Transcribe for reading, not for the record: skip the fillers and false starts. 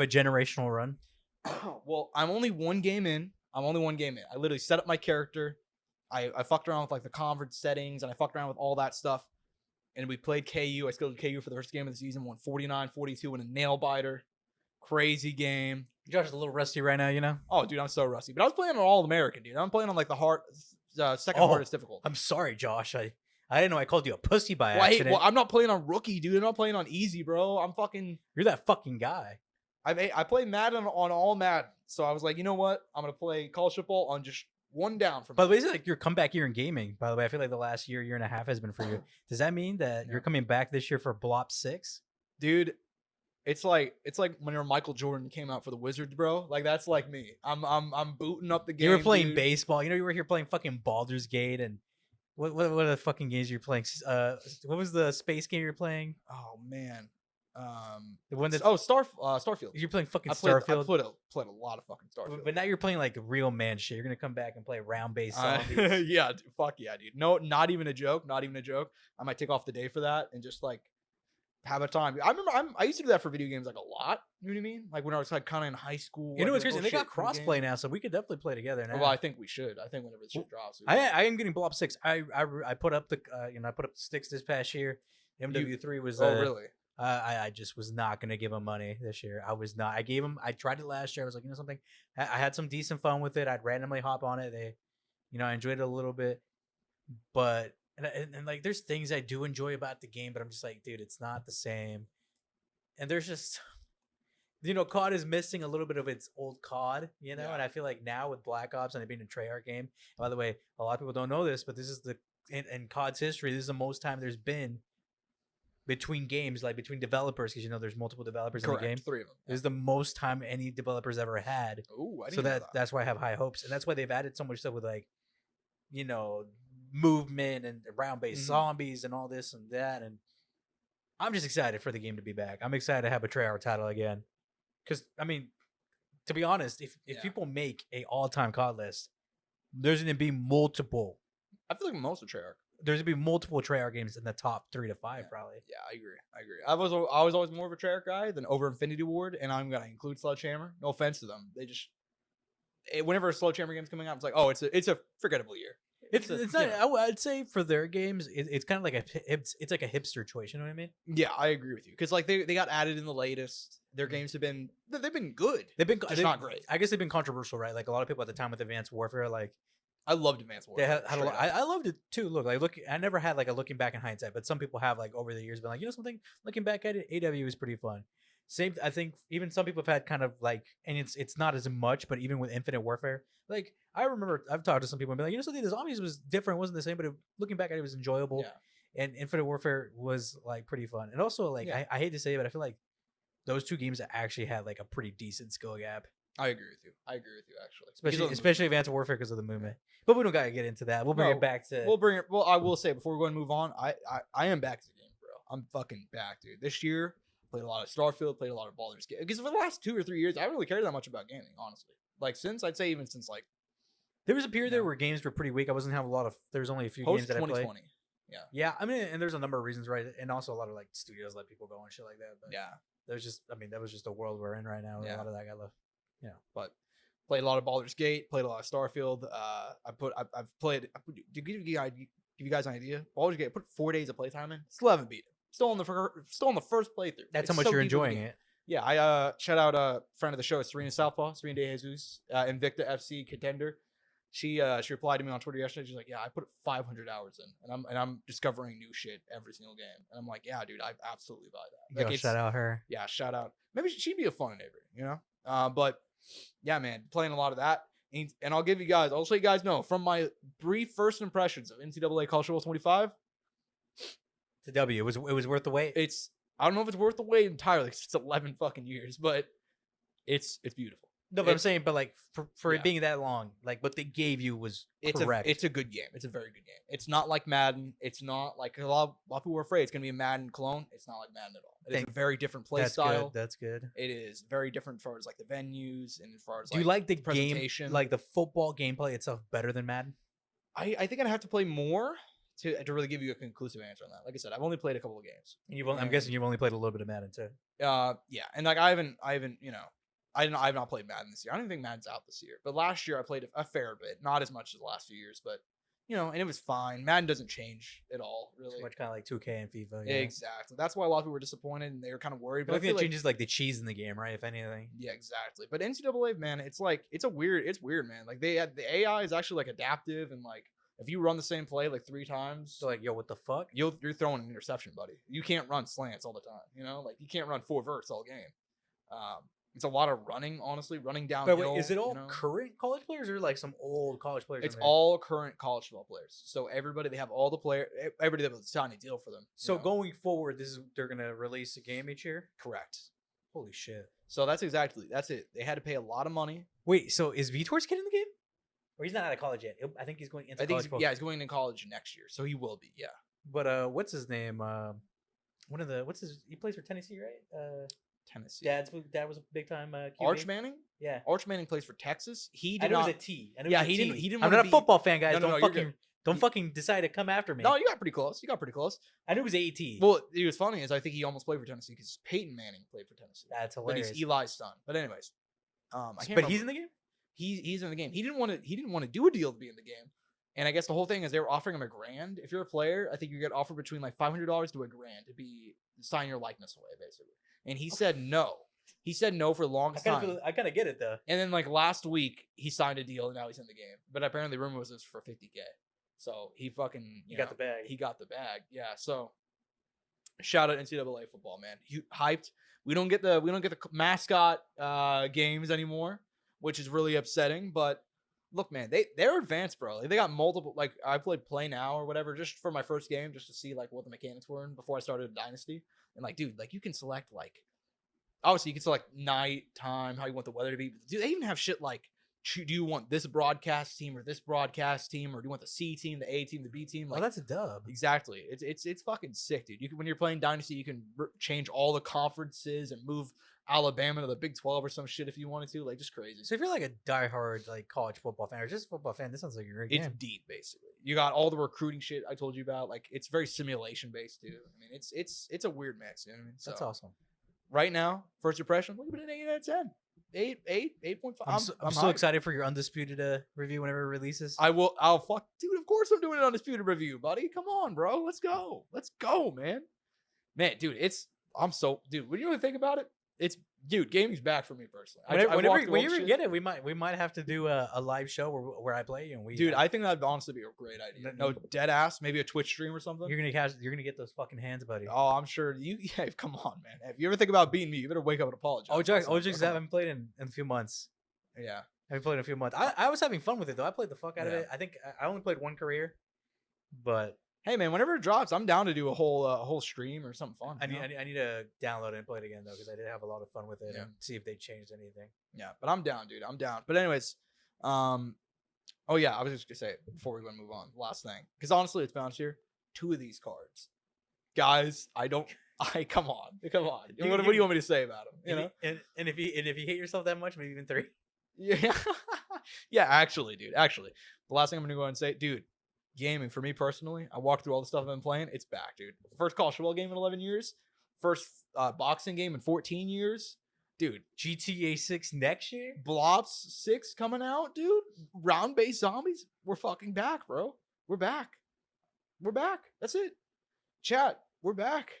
A generational run. Well, I'm only one game in. I literally set up my character. I fucked around with like the conference settings and I fucked around with all that stuff. And we played KU. I skilled KU for the first game of the season. Won 49-42 in a nail biter. Crazy game. Josh is a little rusty right now, you know. Oh, dude, I'm so rusty. But I was playing on All American, dude. I'm playing on like the second hardest difficult. I'm sorry, Josh. I didn't know I called you a pussy by Well, accident. I'm not playing on rookie, dude. I'm not playing on easy, bro. I'm fucking. You're that fucking guy. I play Madden on all Madden. So I was like, you know what? I'm gonna play college football on just one down from. By the way, is it like your comeback year in gaming? By the way, I feel like the last year and a half has been for you. Does that mean that you're coming back this year for Blop 6? Dude, it's like when Michael Jordan came out for the Wizards, bro. Like that's like me. I'm booting up the game. You were playing dude. baseball. You were here playing fucking Baldur's Gate and what are the fucking games you're playing? What was the space game you're playing? Oh man. The one that Starfield. You're playing fucking Starfield. Starfield. I played a lot of fucking Starfield. But now you're playing like real man shit. You're gonna come back and play round based zombies. Yeah, dude, fuck yeah, dude. No, not even a joke. I might take off the day for that and just like have a time. I remember I used to do that for video games like a lot. You know what I mean? Like when I was like kind of in high school. You know what's crazy? They got crossplay now, so we could definitely play together now. Well, I think we should. I think whenever the shit drops. I am getting Blob 6. I put up the I put up the sticks this past year. MW3 was really. I just was not gonna give him money this year. I was not. I tried it last year. I was like, you know something. I had some decent fun with it. I'd randomly hop on it. I enjoyed it a little bit, but and like there's things I do enjoy about the game, but I'm just like, dude, it's not the same. And there's just, COD is missing a little bit of its old COD, and I feel like now with Black Ops and it being a Treyarch game. By the way, a lot of people don't know this, but this is in COD's history, this is the most time there's been between games, like between developers, because there's multiple developers in the game. 3 of them. This is the most time any developers ever had. Ooh, I didn't so know that's why I have high hopes, and that's why they've added so much stuff with like, movement and round-based zombies and all this and that, and I'm just excited for the game to be back. I'm excited to have a Treyarch title again, because to be honest, if people make a all-time COD list, there's going to be multiple. I feel like most of Treyarch. There's going to be multiple Treyarch games in the top 3 to 5, probably. Yeah, I agree. I was always more of a Treyarch guy than over Infinity Ward, and I'm gonna include Sledgehammer. No offense to them, they just whenever a Sledgehammer game's coming out, it's like, oh, it's a forgettable year. It's not. I'd say for their games, it's kind of like it's like a hipster choice. You know what I mean? Yeah, I agree with you, because like they got added in the latest. Their games have been good. They're not great. I guess they've been controversial, right? Like a lot of people at the time with Advanced Warfare, like I loved Advanced Warfare. I loved it too. Look, I never had like a looking back in hindsight, but some people have like over the years been like, something. Looking back at it, AW is pretty fun. Same, I think even some people have had kind of like, and it's not as much, but even with Infinite Warfare, like I remember I've talked to some people and been like, something, the zombies was different, it wasn't the same, but looking back at it was enjoyable. Yeah. And Infinite Warfare was like pretty fun. And also like, I hate to say it, but I feel like those two games actually had like a pretty decent skill gap. I agree with you actually. Especially Advanced Warfare because of the movement. But we don't gotta get into that. We'll bring it back to. Well, I will say before we go and move on, I am back to the game, bro. I'm fucking back, dude. This year, played a lot of Starfield, played a lot of Baldur's Gate. Because for the last 2 or 3 years, I haven't really cared that much about gaming, honestly. Like since like. There was a period there where games were pretty weak. I wasn't having there was only a few games that I played. 2020. Yeah. Yeah, and there's a number of reasons, right? And also a lot of like studios let people go and shit like that. But there's just, that was just the world we're in right now. Yeah. A lot of that got left. Yeah. But played a lot of Baldur's Gate, played a lot of Starfield. I've played. To give you guys an idea, Baldur's Gate, I put 4 days of playtime in. Still haven't beat it. Still on the first playthrough. That's how much you're enjoying it. Yeah, I shout out a friend of the show, Serena Southpaw, Serena De Jesus, Invicta FC contender. She replied to me on Twitter yesterday. She's like, "Yeah, I put 500 hours in, and I'm discovering new shit every single game." And I'm like, "Yeah, dude, I absolutely buy that." Like, shout out her. Yeah, shout out. Maybe she'd be a fun neighbor, But yeah, man, playing a lot of that. And I'll let you guys know from my brief first impressions of NCAA College Football 25. To W, it was worth the wait. I don't know if it's worth the wait entirely. It's 11 fucking years, but it's beautiful. No, but I'm saying, but like for it being that long, like what they gave you was correct. It's a good game. It's a very good game. It's not like Madden. It's not like a lot of people were afraid it's gonna be a Madden clone. It's not like Madden at all. It's a very different play style. That's good. It is very different as far as like the venues and as far as do you like the game, like the football gameplay itself, better than Madden? I think I'd have to play more to really give you a conclusive answer on that. Like I said, I've only played a couple of games. And I'm guessing you've only played a little bit of Madden too. Yeah, and like I haven't, I've not played Madden this year. I don't even think Madden's out this year. But last year I played a fair bit, not as much as the last few years, but and it was fine. Madden doesn't change at all, really. It's much kind of like 2K and FIFA. Yeah. Exactly. That's why a lot of people were disappointed and they were kind of worried. But I think it changes like the cheese in the game, right? If anything. Yeah, exactly. But NCAA, man, it's weird, man. Like the AI is actually like adaptive and like if you run the same play like 3 times, so like, yo, what the fuck? You're throwing an interception, buddy. You can't run slants all the time. Like you can't run 4 verts all game. It's a lot of running, honestly, running downhill. But wait, is it all current college players or like some old college players? It's all current college football players. So they have all the players, everybody that was signing a deal for them. So going forward, they're gonna release a game each year. Correct. Holy shit. So that's it. They had to pay a lot of money. Wait, so is Vitor's kid in the game? Or he's not out of college yet? I think he's going into college. He's going into college next year, so he will be. Yeah. But what's his name? He plays for Tennessee, right? Tennessee. Dad was a big time QB. Arch Manning. Yeah. Arch Manning plays for Texas. He did I know not. It was a T. He didn't. I'm not a football fan, guys. No, don't fucking decide to come after me. No, you got pretty close. I knew it was AT. Well, it was funny is I think he almost played for Tennessee because Peyton Manning played for Tennessee. That's hilarious. But he's Eli's son. But anyways, he's in the game. He's in the game. He didn't want to do a deal to be in the game. And I guess the whole thing is they were offering him $1,000. If you're a player, I think you get offered between like $500 to $1,000 to sign your likeness away, basically. And he said no. He said no for the longest time. I kind of get it though. And then like last week he signed a deal and now he's in the game. But apparently the rumor was this for $50K. So he fucking got the bag. He got the bag. Yeah. So shout out NCAA football, man. Hyped. We don't get the mascot games anymore, which is really upsetting. But look, man, they're advanced, bro. Like, they got multiple. Like I played Play Now or whatever just for my first game, just to see like what the mechanics were before I started Dynasty. And like, dude, like you can select like. Obviously, you can select night, time, how you want the weather to be. Do they even have shit like, do you want this broadcast team or this broadcast team, or do you want the C team, the A team, the B team? Like, that's a dub. Exactly. It's fucking sick, dude. When you're playing Dynasty, you can change all the conferences and move Alabama to the Big 12 or some shit if you wanted to. Like, just crazy. So if you're like a diehard like college football fan or just a football fan, this sounds like a great game. It's deep, basically. You got all the recruiting shit I told you about. Like, it's very simulation based too. I mean, it's a weird mix. You know what I mean? That's awesome. Right now, first impression, look at an 8 out of 10. 8.5. I'm so excited for your Undisputed review whenever it releases. I'll fuck, dude. Of course, I'm doing an Undisputed review, buddy. Come on, bro. Let's go, man. Dude. Dude. When you really think about it, gaming's back for me personally. Whenever you get it, we might have to do a live show where I play you and we. Dude, I think that'd honestly be a great idea. No, dead ass. Maybe a Twitch stream or something. You're gonna get those fucking hands, buddy. Oh, I'm sure you. Yeah, come on, man. If you ever think about beating me, you better wake up and apologize. I haven't played in a few months. Yeah, I haven't played in a few months. I was having fun with it though. I played the fuck out of it. I think I only played one career, but. Hey man, whenever it drops, I'm down to do a whole stream or something fun. I need to download it and play it again though, because I did have a lot of fun with it and see if they changed anything. Yeah, but I'm down, dude. I'm down. But anyways, oh yeah, I was just gonna say before we move on, last thing, because honestly, let's be honest here, 2 of these cards, guys, come on. What do you want me to say about them? And if you hate yourself that much, maybe even 3. Yeah, yeah. Actually, dude. Actually, the last thing I'm gonna go ahead and say, dude. Gaming for me personally, I walked through all the stuff I've been playing. It's back, dude. First college football game in 11 years. First boxing game in 14 years. Dude, GTA 6 next year? Blobs 6 coming out, dude. Round-based zombies. We're fucking back, bro. We're back. That's it. Chat, we're back,